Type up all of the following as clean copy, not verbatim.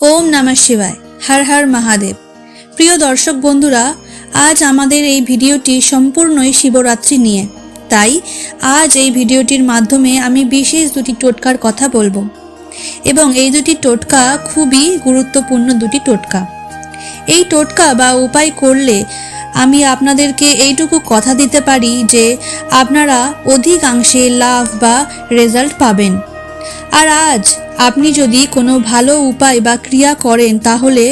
ओम नमः शिवाय। हर हर महादेव। प्रिय दर्शक बंधुरा, आज आमादेर এই ভিডিওটি সম্পূর্ণই শিবরাত্রি নিয়ে। তাই আজ এই ভিডিওটির মাধ্যমে আমি বিশেষ দুটি টোটকার কথা বলবো এবং এই দুটি টোটকা খুবই গুরুত্বপূর্ণ দুটি টোটকা। এই টোটকা বা উপায় করলে আমি আপনাদেরকে এইটুকু কথা দিতে পারি যে আপনারা অধিকাংশে লাভ বা রেজাল্ট পাবেন। আর আজ আপনি যদি কোনো ভালো উপায় বা ক্রিয়া করেন তাহলে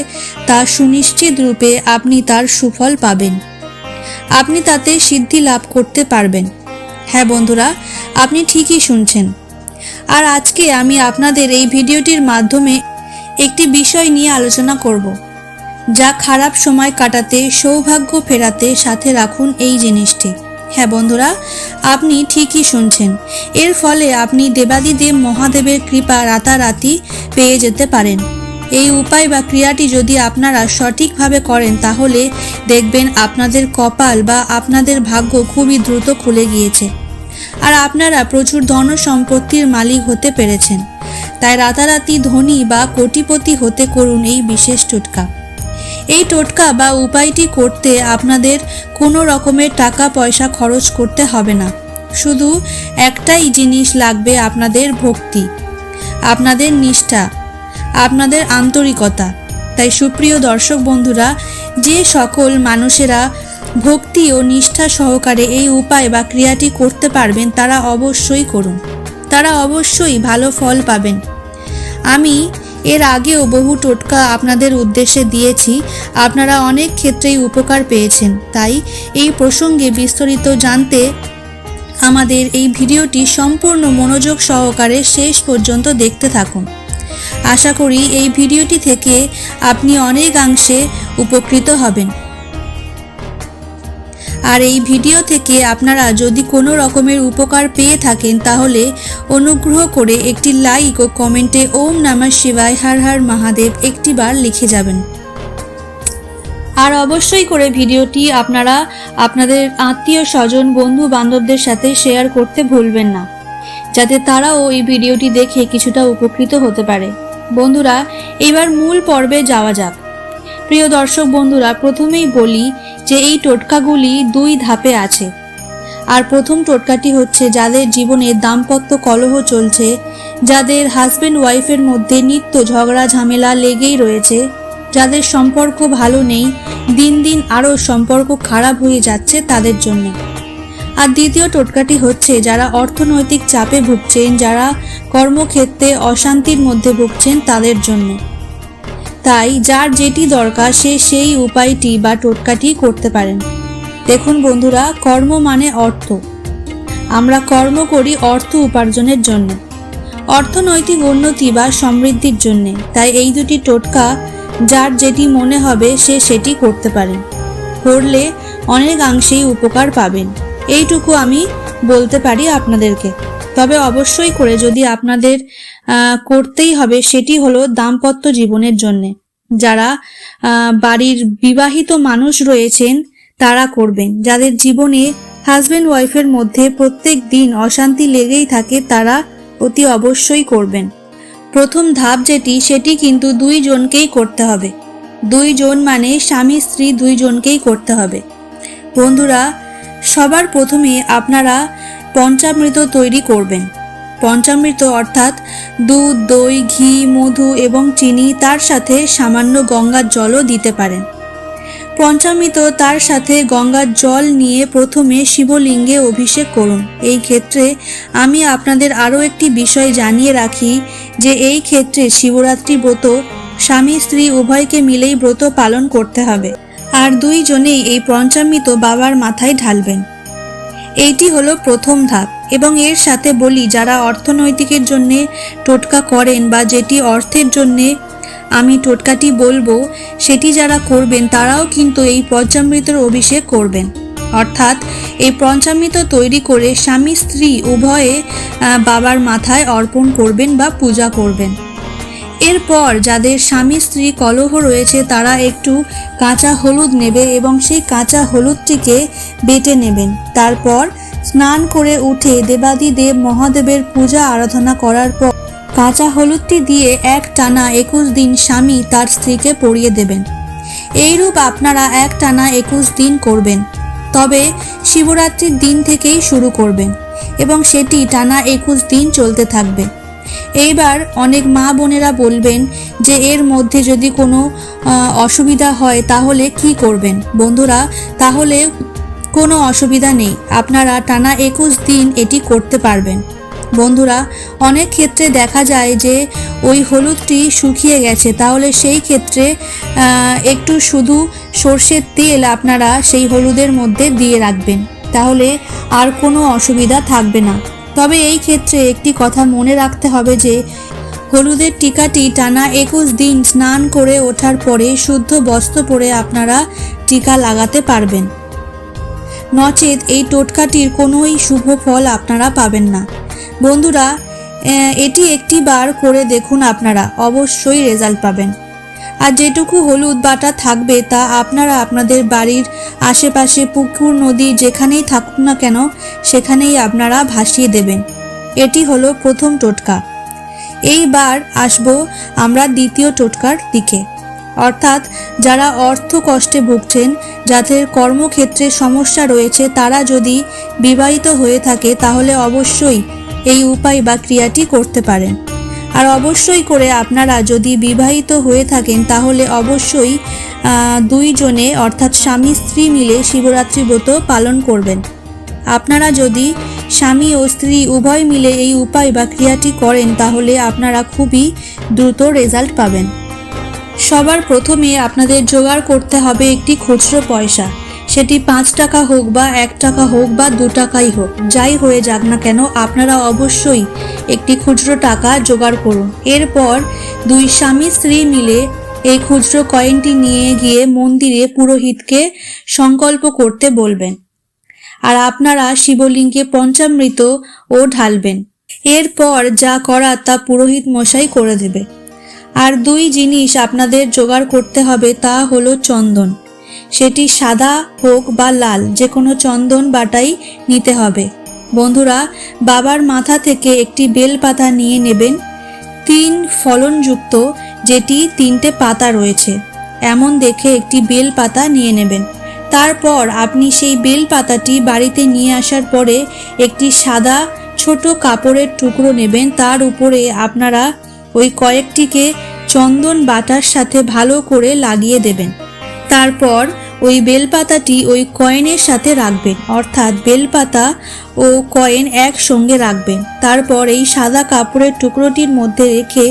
তা সুনিশ্চিত রূপে আপনি তার সুফল পাবেন, আপনি তাতে সিদ্ধি লাভ করতে পারবেন। হ্যাঁ বন্ধুরা, আপনি ঠিকই শুনছেন। আর আজকে আমি আপনাদের এই ভিডিওটির মাধ্যমে একটি বিষয় নিয়ে আলোচনা করব, যা খারাপ সময় কাটাতে, সৌভাগ্য ফেরাতে সাথে রাখুন এই জিনিসটি। হ্যাঁ বন্ধুরা, আপনি ঠিকই শুনছেন। এর ফলে আপনি দেবাদিদেব মহাদেবের কৃপা রাতারাতি পেয়ে যেতে পারেন। এই উপায় বা ক্রিয়াটি যদি আপনারা সঠিকভাবে করেন তাহলে দেখবেন আপনাদের কপাল বা আপনাদের ভাগ্য খুবই দ্রুত খুলে গিয়েছে আর আপনারা প্রচুর ধন সম্পত্তির মালিক হতে পেরেছেন। তাই রাতারাতি ধনী বা কোটিপতি হতে করুন এই বিশেষ টোটকা। এই টোটকা বা উপায়টি করতে আপনাদের কোনো রকমের টাকা পয়সা খরচ করতে হবে না। শুধু একটাই জিনিস লাগবে, আপনাদের ভক্তি, আপনাদের নিষ্ঠা, আপনাদের আন্তরিকতা। তাই সুপ্রিয় দর্শক বন্ধুরা, যে সকল মানুষেরা ভক্তি ও নিষ্ঠা সহকারে এই উপায় বা ক্রিয়াটি করতে পারবেন তারা অবশ্যই করুন, তারা অবশ্যই ভালো ফল পাবেন। আমি এর আগেও বহু টোটকা আপনাদের উদ্দেশ্যে দিয়েছি, আপনারা অনেক ক্ষেত্রেই উপকার পেয়েছেন। তাই এই প্রসঙ্গে বিস্তারিত জানতে আমাদের এই ভিডিওটি সম্পূর্ণ মনোযোগ সহকারে শেষ পর্যন্ত দেখতে থাকুন। আশা করি এই ভিডিওটি থেকে আপনি অনেকাংশে উপকৃত হবেন। আর এই ভিডিও থেকে আপনারা যদি কোনো রকমের উপকার পেয়ে থাকেন তাহলে অনুগ্রহ করে একটি লাইক ও কমেন্টে ওম নমঃ শিবায় হর হর মহাদেব একটি বার লিখে যাবেন। আর অবশ্যই করে ভিডিওটি আপনারা আপনাদের আত্মীয় স্বজন, বন্ধু বান্ধবদের সাথে শেয়ার করতে ভুলবেন না, যাতে তারাও এই ভিডিওটি দেখে কিছুটা উপকৃত হতে পারে। বন্ধুরা, এবার মূল পর্বে যাওয়া যাক। প্রিয় দর্শক বন্ধুরা, প্রথমেই বলি যে এই টোটকাগুলি দুই ধাপে আছে। আর প্রথম টোটকাটি হচ্ছে যাদের জীবনে দাম্পত্য কলহ চলছে, যাদের হাজব্যান্ড ওয়াইফের মধ্যে নিত্য ঝগড়া ঝামেলা লেগেই রয়েছে, যাদের সম্পর্ক ভালো নেই, দিন দিন আরও সম্পর্ক খারাপ হয়ে যাচ্ছে তাদের জন্য। আর দ্বিতীয় টোটকাটি হচ্ছে যারা অর্থনৈতিক চাপে ভুগছেন, যারা কর্মক্ষেত্রে অশান্তির মধ্যে ভুগছেন তাদের জন্য। তাই যার যেটি দরকার সে সেই উপায়টি বা টোটকাটি করতে পারেন। দেখুন বন্ধুরা, কর্ম মানে অর্থ। আমরা কর্ম করি অর্থ উপার্জনের জন্য, অর্থনৈতিক উন্নতি বা সমৃদ্ধির জন্য। তাই এই দুটি টোটকা যার যেটি মনে হবে সে সেটি করতে পারেন, করলে অনেকাংশেই উপকার পাবেন। এইটুকু আমি বলতে পারি আপনাদেরকে। তবে অবশ্যই করে যদি আপনাদের করতেই হবে সেটি হলো দাম্পত্য জীবনের জন্য। যারা বাড়ির বিবাহিত মানুষ রয়েছেন তারা করবেন। যাদের জীবনে হাজব্যান্ড ওয়াইফের মধ্যে প্রত্যেক দিন অশান্তি লেগেই থাকে তারা অতি অবশ্যই করবেন। প্রথম ধাপ যেটি, সেটি কিন্তু দুইজনকেই করতে হবে। দুইজন মানে স্বামী স্ত্রী দুইজনকেই করতে হবে। বন্ধুরা, সবার প্রথমে আপনারা পঞ্চামৃত তৈরি করবেন। পঞ্চামৃত অর্থাৎ দুধ, দই, ঘি, মধু এবং চিনি, তার সাথে সামান্য গঙ্গার জলও দিতে পারেন। পঞ্চামৃত তার সাথে গঙ্গার জল নিয়ে প্রথমে শিবলিঙ্গে অভিষেক করুন। এই ক্ষেত্রে আমি আপনাদের আরও একটি বিষয় জানিয়ে রাখি যে এই ক্ষেত্রে শিবরাত্রি ব্রত স্বামী স্ত্রী উভয়কে মিলেই ব্রত পালন করতে হবে। আর দুইজনেই এই পঞ্চামৃত বাবার মাথায় ঢালবেন। এইটি হলো প্রথম ধাপ। এবং এর সাথে বলি, যারা অর্থনৈতিকের জন্যে টোটকা করেন বা যেটি অর্থের জন্যে আমি টোটকাটি বলবো সেটি যারা করবেন তারাও কিন্তু এই পঞ্চামৃতের অভিষেক করবেন। অর্থাৎ এই পঞ্চামৃত তৈরি করে স্বামী স্ত্রী উভয়ে বাবার মাথায় অর্পণ করবেন বা পূজা করবেন। এরপর যাদের স্বামী স্ত্রী কলহ রয়েছে তারা একটু কাঁচা হলুদ নেবে এবং সেই কাঁচা হলুদটিকে বেটে নেবেন। তারপর স্নান করে উঠে দেবাদিদেব মহাদেবের পূজা আরাধনা করার পর কাঁচা হলুদটি দিয়ে এক টানা 21 দিন স্বামী তার স্ত্রীকে পরিয়ে দেবেন। এইরূপ আপনারা এক টানা 21 দিন করবেন। তবে শিবরাত্রির দিন থেকেই শুরু করবেন এবং সেটি টানা 21 দিন চলতে থাকবে। এইবার অনেক মা বোনেরা বলবেন যে এর মধ্যে যদি কোনো অসুবিধা হয় তাহলে কি করবেন? বন্ধুরা, তাহলে কোনো অসুবিধা নেই, আপনারা টানা 21 দিন এটি করতে পারবেন। বন্ধুরা, অনেক ক্ষেত্রে দেখা যায় যে ওই হলুদটি শুকিয়ে গেছে, তাহলে সেই ক্ষেত্রে একটু শুধু সর্ষের তেল আপনারা সেই হলুদের মধ্যে দিয়ে রাখবেন, তাহলে আর কোনো অসুবিধা থাকবে না। তবে এই ক্ষেত্রে একটি কথা মনে রাখতে হবে যে হলুদের টিকাটি টানা 21 দিন স্নান করে ওঠার পরে শুদ্ধ বস্ত্র পরে আপনারা টিকা লাগাতে পারবেন, নচেত এই টোটকাটির কোনোই শুভ ফল আপনারা পাবেন না। বন্ধুরা, এটি একটি বার করে দেখুন, আপনারা অবশ্যই রেজাল্ট পাবেন। আর যেটুকু হলুদ বাটা থাকবে তা আপনারা আপনাদের বাড়ির আশেপাশে পুকুর নদী যেখানেই থাকুক না কেন সেখানেই আপনারা ভাসিয়ে দেবেন। এটি হলো প্রথম টোটকা। এইবার আসবো আমরা দ্বিতীয় টোটকার দিকে, অর্থাৎ যারা অর্থ কষ্টে ভুগছেন, যাদের কর্মক্ষেত্রে সমস্যা রয়েছে, তারা যদি বিবাহিত হয়ে থাকে তাহলে অবশ্যই এই উপায় বা ক্রিয়াটি করতে পারেন। আর অবশ্যই করে আপনারা যদি বিবাহিত হয়ে থাকেন তাহলে অবশ্যই দুইজনে অর্থাৎ স্বামী স্ত্রী মিলে শিবরাত্রি ব্রত পালন করবেন। আপনারা যদি স্বামী ও স্ত্রী উভয় মিলে এই উপায় বা ক্রিয়াটি করেন তাহলে আপনারা খুবই দ্রুত রেজাল্ট পাবেন। সবার প্রথমে আপনাদের জোগাড় করতে হবে একটি খুচরো পয়সা, সেটি 5 টাকা হোক বা 1 টাকা হোক বা 2 টাকাই হোক, যাই হয়ে যাক না কেন আপনারা অবশ্যই একটি খুচরো টাকা জোগাড় করুন। এরপর দুই স্বামী স্ত্রী মিলে এই খুচরো কয়েনটি নিয়ে গিয়ে মন্দিরে পুরোহিতকে সংকল্প করতে বলবেন, আর আপনারা শিবলিঙ্গে পঞ্চামৃত ও ঢালবেন। এরপর যা করার তা পুরোহিত মশাই করে দেবে। আর দুই জিনিস আপনাদের জোগাড় করতে হবে, তা হলো চন্দন, সেটি সাদা হোক বা লাল, যে কোনো চন্দন বাটাই নিতে হবে। বন্ধুরা, বাবার মাথা থেকে একটি বেলপাতা নিয়ে নেবেন, 3 ফলনযুক্ত, যেটি 3টে পাতা রয়েছে এমন দেখে একটি বেলপাতা নিয়ে নেবেন। তারপর আপনি সেই বেলপাতাটি বাড়িতে নিয়ে আসার পরে একটি সাদা ছোট কাপড়ের টুকরো নেবেন, তার উপরে আপনারা ওই কয়েকটিকে চন্দন বাটার সাথে ভালো করে লাগিয়ে দেবেন। তারপর ওই বেলপাতাটি ওই কয়েনের সাথে রাখবেন, অর্থাৎ বেলপাতা ও কয়েন একসঙ্গে রাখবেন। তারপর এই সাদা কাপড়ের টুকরোটির মধ্যে রেখে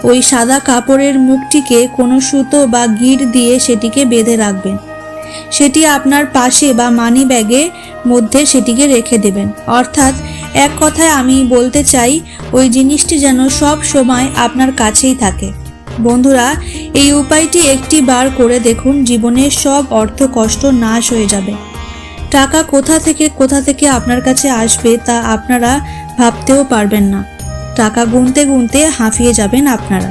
ওই সাদা কাপড়ের মুখটিকে কোনো সুতো বা গিঁট দিয়ে সেটিকে বেঁধে রাখবেন। সেটি আপনার পাশে বা মানি ব্যাগের মধ্যে সেটিকে রেখে দেবেন। অর্থাৎ এক কথায় আমি বলতে চাই, ওই জিনিসটি যেন সব সময় আপনার কাছেই থাকে। বন্ধুরা, এই উপায়টি একটি বার করে দেখুন, জীবনের সব অর্থ কষ্ট নাশ হয়ে যাবে। টাকা কোথা থেকে আপনার কাছে আসবে তা আপনারা ভাবতেও পারবেন না। টাকা গুনতে গুনতে হাঁফিয়ে যাবেন আপনারা।